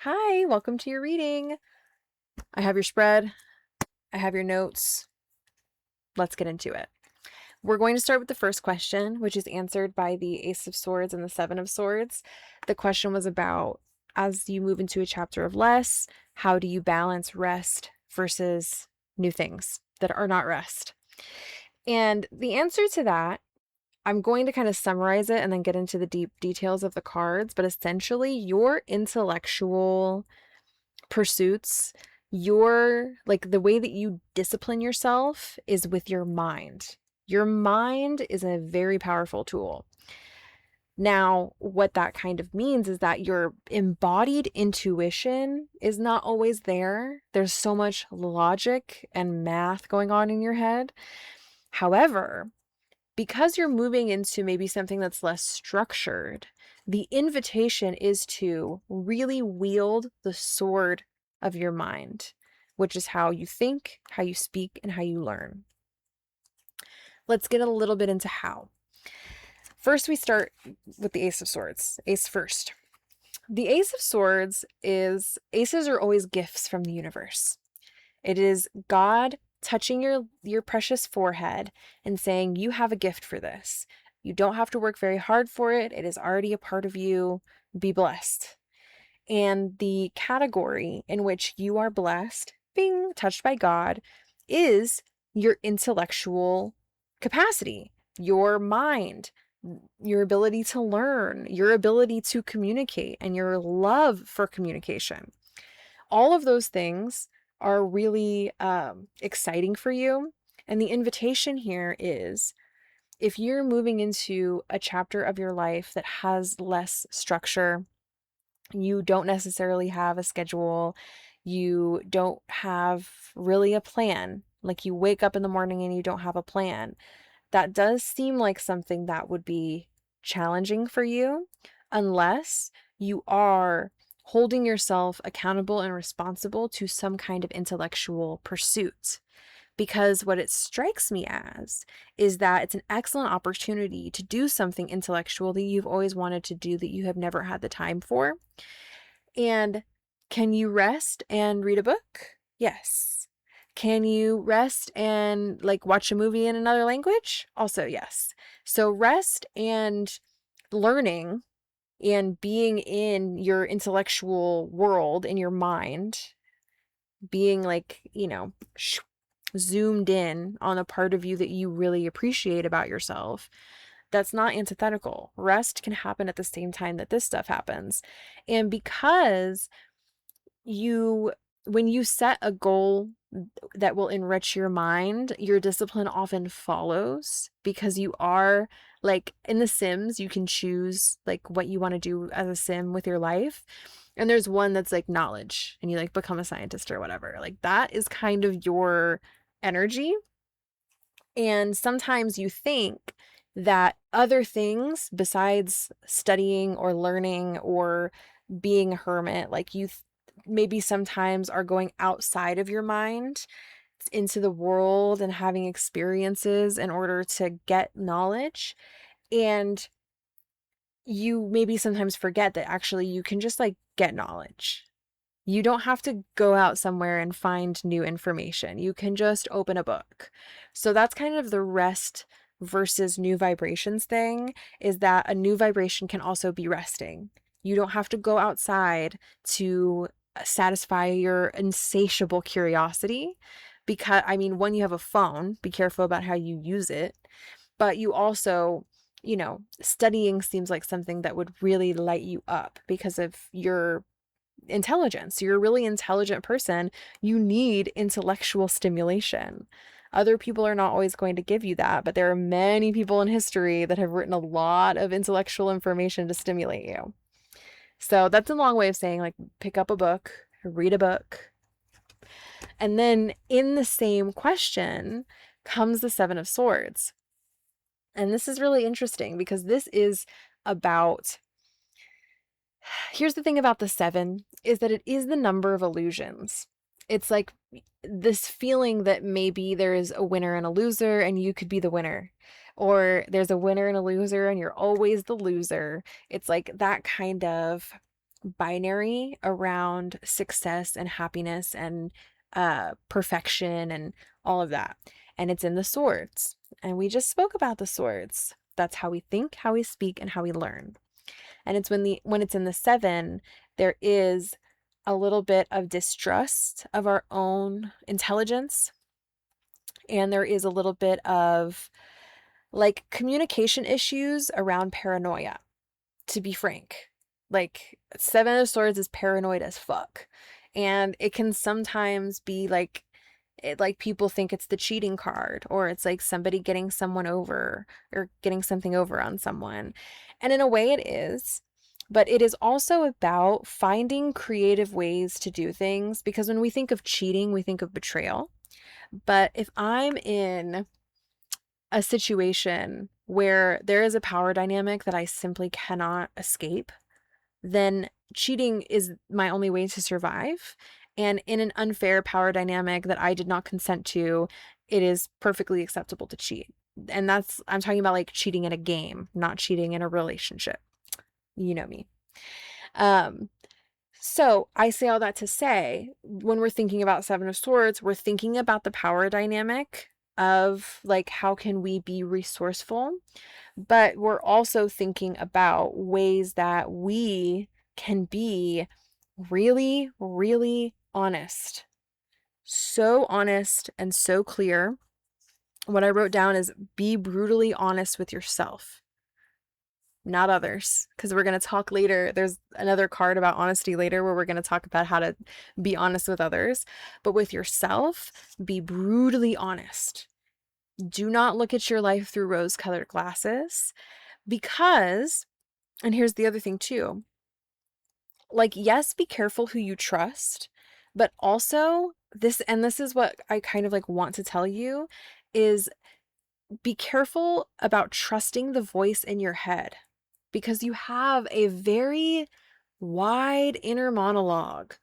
Hi, welcome to your reading. I have your spread, I have your notes. Let's get into it. We're going to start with the first question, which is answered by the Ace of Swords and the Seven of Swords. The question was about, as you move into a chapter of less, how do you balance rest versus new things that are not rest? And the answer to that, I'm going to kind of summarize it and then get into the deep details of the cards, but essentially, your intellectual pursuits, your like the way that you discipline yourself is with your mind. Your mind is a very powerful tool. Now, what that kind of means is that your embodied intuition is not always there. There's so much logic and math going on in your head. However, because you're moving into maybe something that's less structured, the invitation is to really wield the sword of your mind, which is how you think, how you speak, and how you learn. Let's get a little bit into how. First, we start with the Ace of Swords. Ace first. The Ace of Swords is aces are always gifts from the universe. It is God touching your precious forehead and saying, you have a gift for this. You don't have to work very hard for it. It is already a part of you. Be blessed. And the category in which you are blessed, being touched by God, is your intellectual capacity, your mind, your ability to learn, your ability to communicate, and your love for communication. All of those things are really exciting for you. And the invitation here is, if you're moving into a chapter of your life that has less structure, you don't necessarily have a schedule, you don't have really a plan, like you wake up in the morning and you don't have a plan, that does seem like something that would be challenging for you, unless you are holding yourself accountable and responsible to some kind of intellectual pursuit. Because what it strikes me as is that it's an excellent opportunity to do something intellectual that you've always wanted to do that you have never had the time for. And can you rest and read a book? Yes. Can you rest and like watch a movie in another language? Also, yes. So rest and learning and being in your intellectual world, in your mind, being like, zoomed in on a part of you that you really appreciate about yourself, that's not antithetical. Rest can happen at the same time that this stuff happens. And because you when you set a goal that will enrich your mind, your discipline often follows, because you are like in The Sims, you can choose like what you want to do as a sim with your life. And there's one that's like knowledge, and you like become a scientist or whatever. Like that is kind of your energy. And sometimes you think that other things besides studying or learning or being a hermit, like maybe sometimes are going outside of your mind into the world and having experiences in order to get knowledge. And you maybe sometimes forget that actually you can just like get knowledge. You don't have to go out somewhere and find new information. You can just open a book. So that's kind of the rest versus new vibrations thing, is that a new vibration can also be resting. You don't have to go outside to satisfy your insatiable curiosity, because, I mean, when you have a phone, be careful about how you use it, but you also, studying seems like something that would really light you up because of your intelligence. You're a really intelligent person. You need intellectual stimulation. Other people are not always going to give you that, but there are many people in history that have written a lot of intellectual information to stimulate you. So that's a long way of saying, like, pick up a book, read a book. And then in the same question comes the Seven of Swords. And this is really interesting because this is about, here's the thing about the seven, is that it is the number of illusions. It's like this feeling that maybe there is a winner and a loser and you could be the winner, or there's a winner and a loser and you're always the loser. It's like that kind of binary around success and happiness and perfection and all of that. And it's in the swords. And we just spoke about the swords. That's how we think, how we speak, and how we learn. And it's when it's in the 7, there is a little bit of distrust of our own intelligence. And there is a little bit of like communication issues around paranoia, to be frank. Like 7 of Swords is paranoid as fuck. And it can sometimes be like people think it's the cheating card, or it's like somebody getting someone over or getting something over on someone. And in a way it is, but it is also about finding creative ways to do things, because when we think of cheating, we think of betrayal. But if I'm in a situation where there is a power dynamic that I simply cannot escape, then cheating is my only way to survive. And in an unfair power dynamic that I did not consent to, it is perfectly acceptable to cheat. And I'm talking about like cheating in a game, not cheating in a relationship. You know me. So I say all that to say, when we're thinking about 7 of Swords, we're thinking about the power dynamic of like, how can we be resourceful? But we're also thinking about ways that we can be really, really honest. So honest and so clear. What I wrote down is be brutally honest with yourself, not others. Because we're going to talk later. There's another card about honesty later where we're going to talk about how to be honest with others. But with yourself, be brutally honest. Do not look at your life through rose-colored glasses, because, and here's the other thing too, like, yes, be careful who you trust, but also this is what I kind of like want to tell you, is be careful about trusting the voice in your head, because you have a very wide inner monologue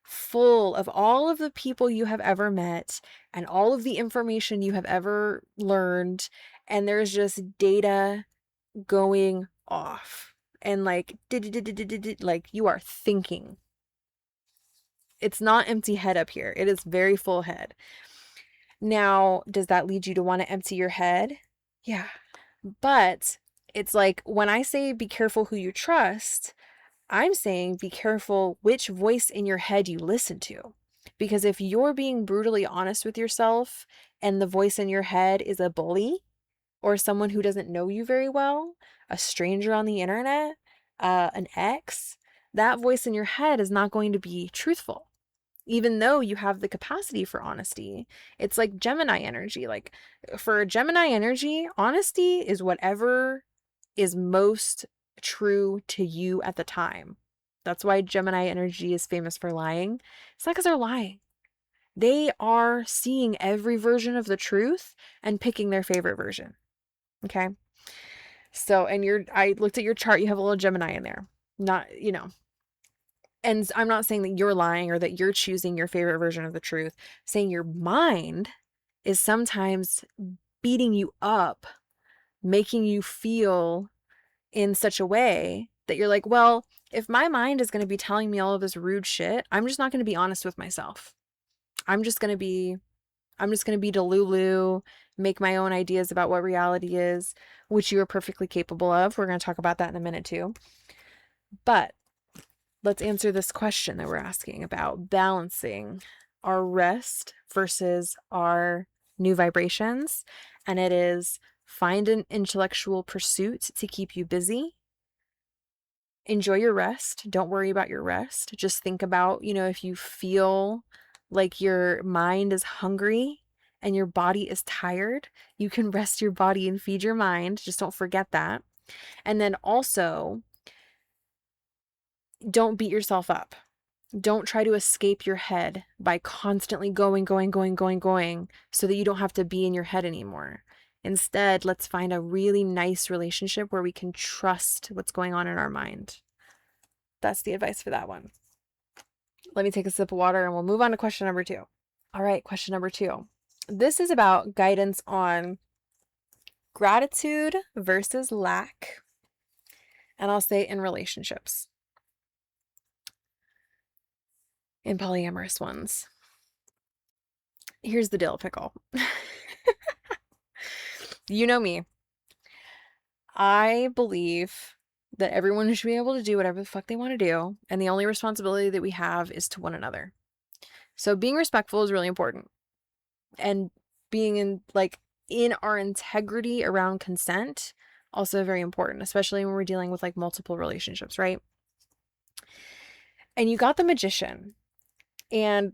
full of all of the people you have ever met and all of the information you have ever learned, and there's just data going off and like like you are thinking. It's not empty head up here. It is very full head. Now, does that lead you to want to empty your head? Yeah. But it's like when I say be careful who you trust, I'm saying be careful which voice in your head you listen to. Because if you're being brutally honest with yourself and the voice in your head is a bully or someone who doesn't know you very well, a stranger on the internet, an ex, that voice in your head is not going to be truthful. Even though you have the capacity for honesty, it's like Gemini energy. Like for Gemini energy, honesty is whatever is most true to you at the time. That's why Gemini energy is famous for lying. It's not because they're lying. They are seeing every version of the truth and picking their favorite version. Okay. So, and I looked at your chart, you have a little Gemini in there. Not, and I'm not saying that you're lying or that you're choosing your favorite version of the truth. I'm saying your mind is sometimes beating you up, making you feel in such a way that you're like, well, if my mind is going to be telling me all of this rude shit, I'm just not going to be honest with myself. I'm just going to be Delulu, make my own ideas about what reality is, which you are perfectly capable of. We're going to talk about that in a minute too. But let's answer this question that we're asking about balancing our rest versus our new vibrations. And it is find an intellectual pursuit to keep you busy. Enjoy your rest. Don't worry about your rest. Just think about, if you feel like your mind is hungry and your body is tired, you can rest your body and feed your mind. Just don't forget that. And then also, don't beat yourself up. Don't try to escape your head by constantly going so that you don't have to be in your head anymore. Instead, let's find a really nice relationship where we can trust what's going on in our mind. That's the advice for that one. Let me take a sip of water and we'll move on to question number 2. All right, question number 2. This is about guidance on gratitude versus lack. And I'll say in relationships. and polyamorous ones. Here's the dill pickle. You know me. I believe that everyone should be able to do whatever the fuck they want to do, and the only responsibility that we have is to one another. So being respectful is really important. And being in our integrity around consent, also very important, especially when we're dealing with like multiple relationships, right? And you got the Magician. And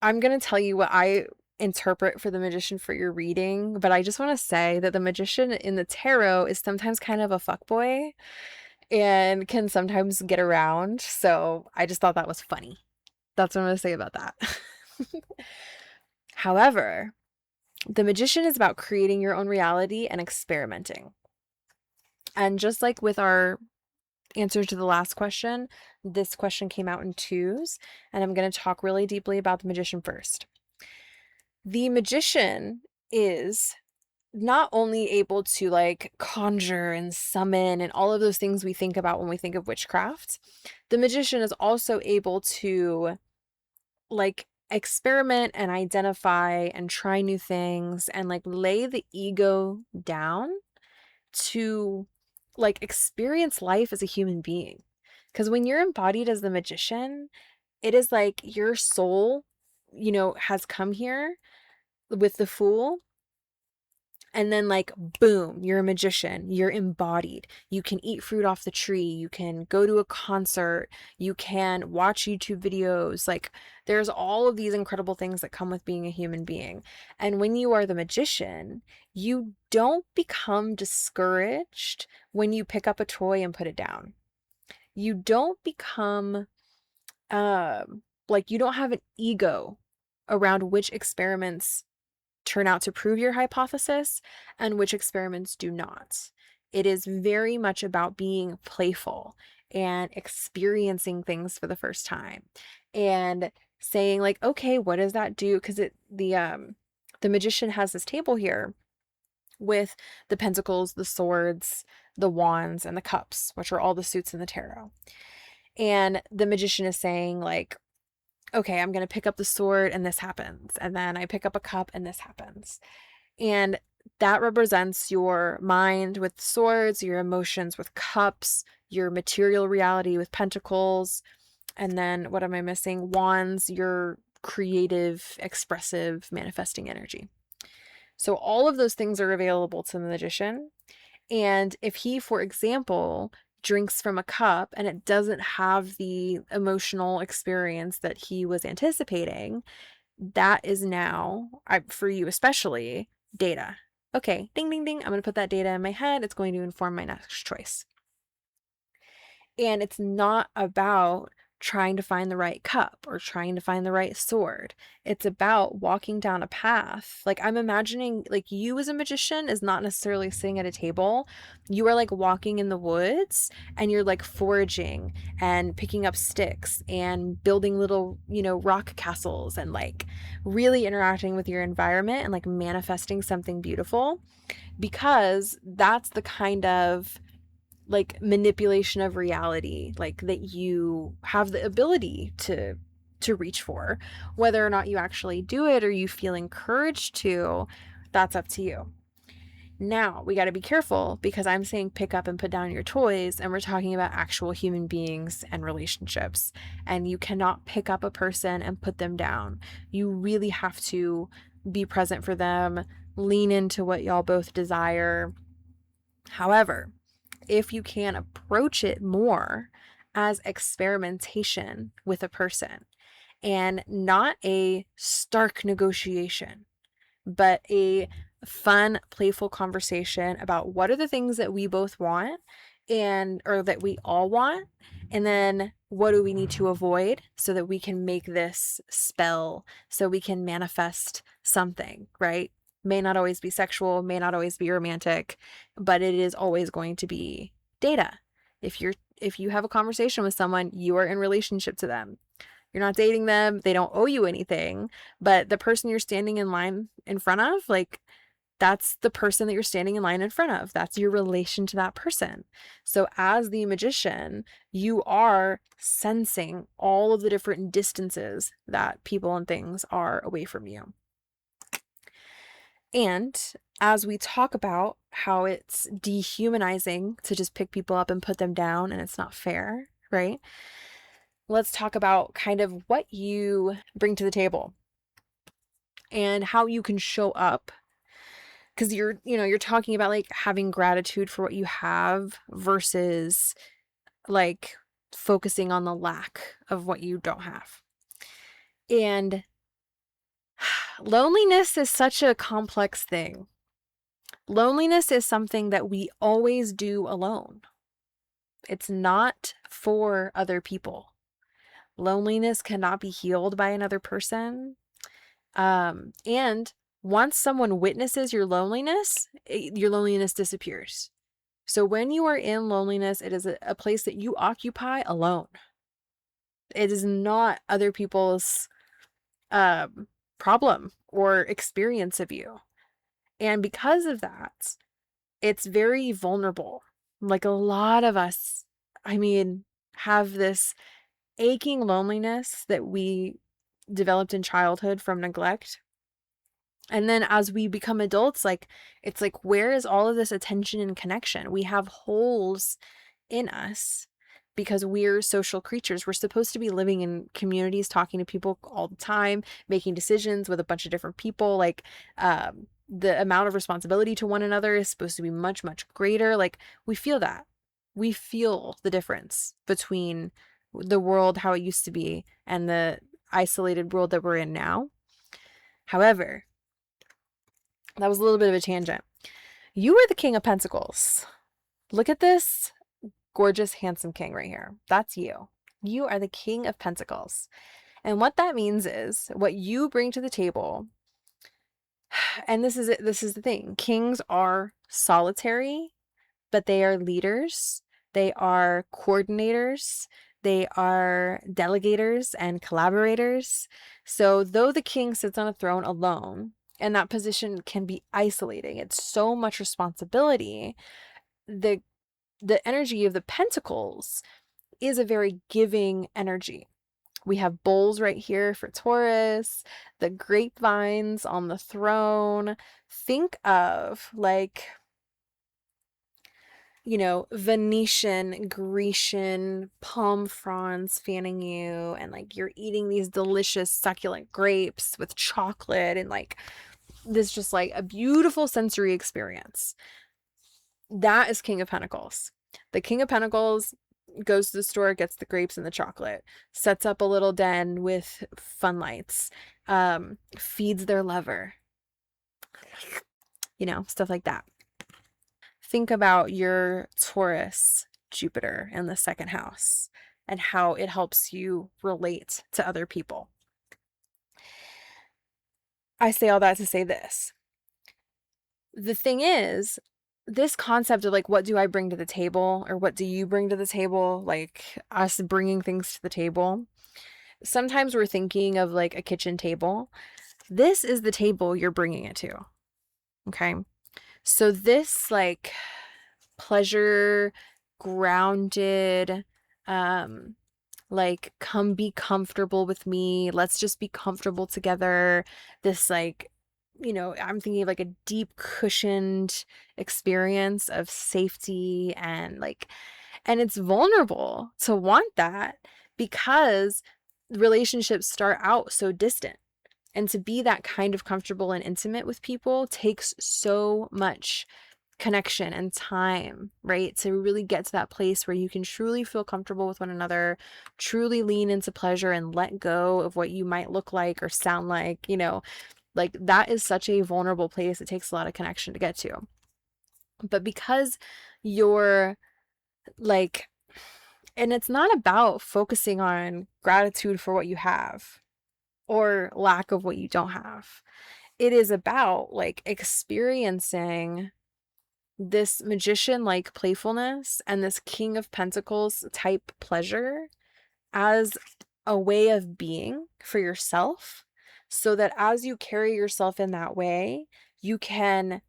I'm going to tell you what I interpret for the Magician for your reading, but I just want to say that the Magician in the tarot is sometimes kind of a fuckboy and can sometimes get around. So I just thought that was funny. That's what I'm going to say about that. However, the Magician is about creating your own reality and experimenting. And just like with our answer to the last question, this question came out in twos, and I'm going to talk really deeply about the Magician first. The Magician is not only able to like conjure and summon and all of those things we think about when we think of witchcraft, the Magician is also able to like experiment and identify and try new things and like lay the ego down to like experience life as a human being. Because when you're embodied as the Magician, it is like your soul, has come here with the Fool. And then like, boom, you're a magician, you're embodied. You can eat fruit off the tree. You can go to a concert. You can watch YouTube videos. Like there's all of these incredible things that come with being a human being. And when you are the Magician, you don't become discouraged when you pick up a toy and put it down. You don't become, you don't have an ego around which experiments turn out to prove your hypothesis and which experiments do not. It is very much about being playful and experiencing things for the first time and saying like, okay, what does that do? Because the Magician has this table here with the pentacles, the swords, the wands, and the cups, which are all the suits in the tarot. And the Magician is saying like, okay, I'm going to pick up the sword and this happens. And then I pick up a cup and this happens. And that represents your mind with swords, your emotions with cups, your material reality with pentacles. And then what am I missing? Wands, your creative, expressive, manifesting energy. So all of those things are available to the Magician. And if he, for example, drinks from a cup and it doesn't have the emotional experience that he was anticipating, that is now, for you especially, data. Okay, ding, ding, ding. I'm going to put that data in my head. It's going to inform my next choice. And it's not about trying to find the right cup or trying to find the right sword. It's about walking down a path. Like I'm imagining like you as a magician is not necessarily sitting at a table. You are like walking in the woods and you're like foraging and picking up sticks and building little, rock castles and like really interacting with your environment and like manifesting something beautiful, because that's the kind of like manipulation of reality like that you have the ability to reach for. Whether or not you actually do it or you feel encouraged to, that's up to you. Now we got to be careful because I'm saying pick up and put down your toys, and we're talking about actual human beings and relationships, and you cannot pick up a person and put them down. You really have to be present for them, lean into what y'all both desire. However, if you can approach it more as experimentation with a person and not a stark negotiation, but a fun, playful conversation about what are the things that we both want or that we all want, and then what do we need to avoid so that we can make this spell, so we can manifest something, right? May not always be sexual, may not always be romantic, but it is always going to be data. If you have a conversation with someone, you are in relationship to them. You're not dating them. They don't owe you anything, but the person you're standing in line in front of, like That's the person that you're standing in line in front of. That's your relation to that person. So as the magician, you are sensing all of the different distances that people and things are away from you. And as we talk about how it's dehumanizing to just pick people up and put them down, and it's not fair, right? Let's talk about kind of what you bring to the table and how you can show up, because you're talking about like having gratitude for what you have versus like focusing on the lack of what you don't have. And loneliness is such a complex thing. Loneliness is something that we always do alone. It's not for other people. Loneliness cannot be healed by another person. And once someone witnesses your loneliness disappears. So when you are in loneliness, it is a place that you occupy alone. It is not other people's problem or experience of you. And because of that, it's very vulnerable. Like a lot of us, have this aching loneliness that we developed in childhood from neglect. And then as we become adults, it's like, where is all of this attention and connection? We have holes in us because we're social creatures. We're supposed to be living in communities, talking to people all the time, making decisions with a bunch of different people. The amount of responsibility to one another is supposed to be much, much greater. Like, we feel that. We feel the difference between the world, how it used to be, and the isolated world that we're in now. However, that was a little bit of a tangent. You are the King of Pentacles. Look at this gorgeous, handsome king right here. That's you. You are the King of Pentacles. And what that means is what you bring to the table. And this is it. This is the thing. Kings are solitary, but they are leaders. They are coordinators. They are delegators and collaborators. So though the king sits on a throne alone, and that position can be isolating, it's so much responsibility. The energy of the pentacles is a very giving energy. We have bowls right here for Taurus, the grapevines on the throne. Think of Venetian, Grecian palm fronds fanning you, and you're eating these delicious succulent grapes with chocolate, and this just a beautiful sensory experience. That is King of Pentacles. The King of Pentacles goes to the store, gets the grapes and the chocolate, sets up a little den with fun lights, feeds their lover, stuff like that. Think about your Taurus Jupiter in the second house and how it helps you relate to other people. I say all that to say this. The thing is, this concept of what do I bring to the table, or what do you bring to the table, us bringing things to the table. Sometimes we're thinking of a kitchen table. This is the table you're bringing it to. Okay. So this pleasure, grounded, come be comfortable with me. Let's just be comfortable together. This I'm thinking of a deep cushioned experience of safety and it's vulnerable to want that because relationships start out so distant. And to be that kind of comfortable and intimate with people takes so much connection and time, right? To really get to that place where you can truly feel comfortable with one another, truly lean into pleasure and let go of what you might look like or sound like, that is such a vulnerable place. It takes a lot of connection to get to. But because you're and it's not about focusing on gratitude for what you have or lack of what you don't have. It is about experiencing this magician playfulness and this King of Pentacles type pleasure as a way of being for yourself, so that as you carry yourself in that way, you can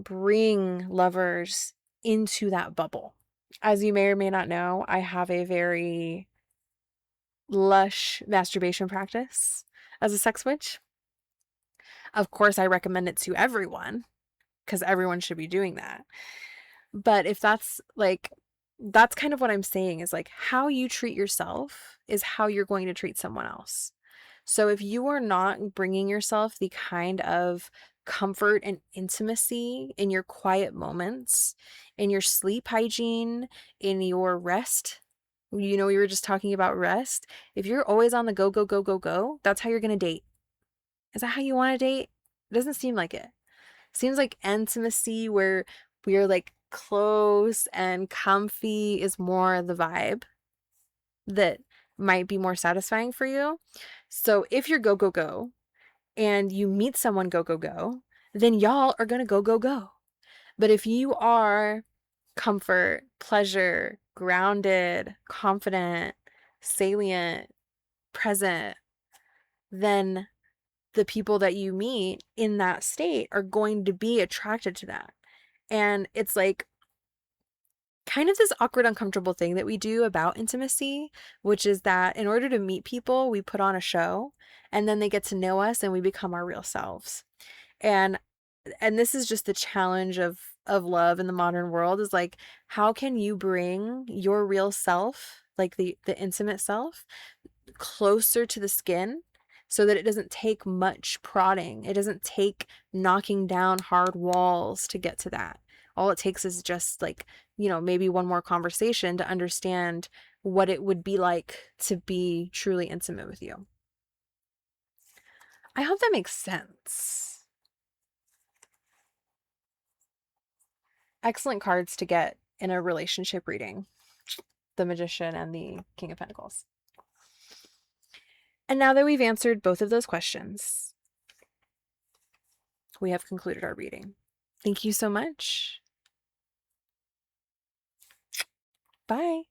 bring lovers into that bubble. As you may or may not know, I have a very lush masturbation practice as a sex witch. Of course, I recommend it to everyone because everyone should be doing that. But if that's kind of what I'm saying is like how you treat yourself is how you're going to treat someone else. So if you are not bringing yourself the kind of comfort and intimacy in your quiet moments, in your sleep hygiene, in your rest, we were just talking about rest. If you're always on the go, go, go, go, go, that's how you're going to date. Is that how you want to date? It doesn't seem like it. Seems like intimacy where we're like close and comfy is more the vibe that might be more satisfying for you. So if you're go, go, go and you meet someone go, go, go, then y'all are going to go, go, go. But if you are comfort, pleasure, grounded, confident, salient, present, then the people that you meet in that state are going to be attracted to that. And it's like kind of this awkward, uncomfortable thing that we do about intimacy, which is that in order to meet people, we put on a show and then they get to know us and we become our real selves. And this is just the challenge of love in the modern world is like, how can you bring your real self, like the intimate self, closer to the skin so that it doesn't take much prodding. It doesn't take knocking down hard walls to get to that. All it takes is just like, maybe one more conversation to understand what it would be like to be truly intimate with you. I hope that makes sense. Excellent cards to get in a relationship reading. The Magician and the King of Pentacles. And now that we've answered both of those questions, we have concluded our reading. Thank you so much. Bye.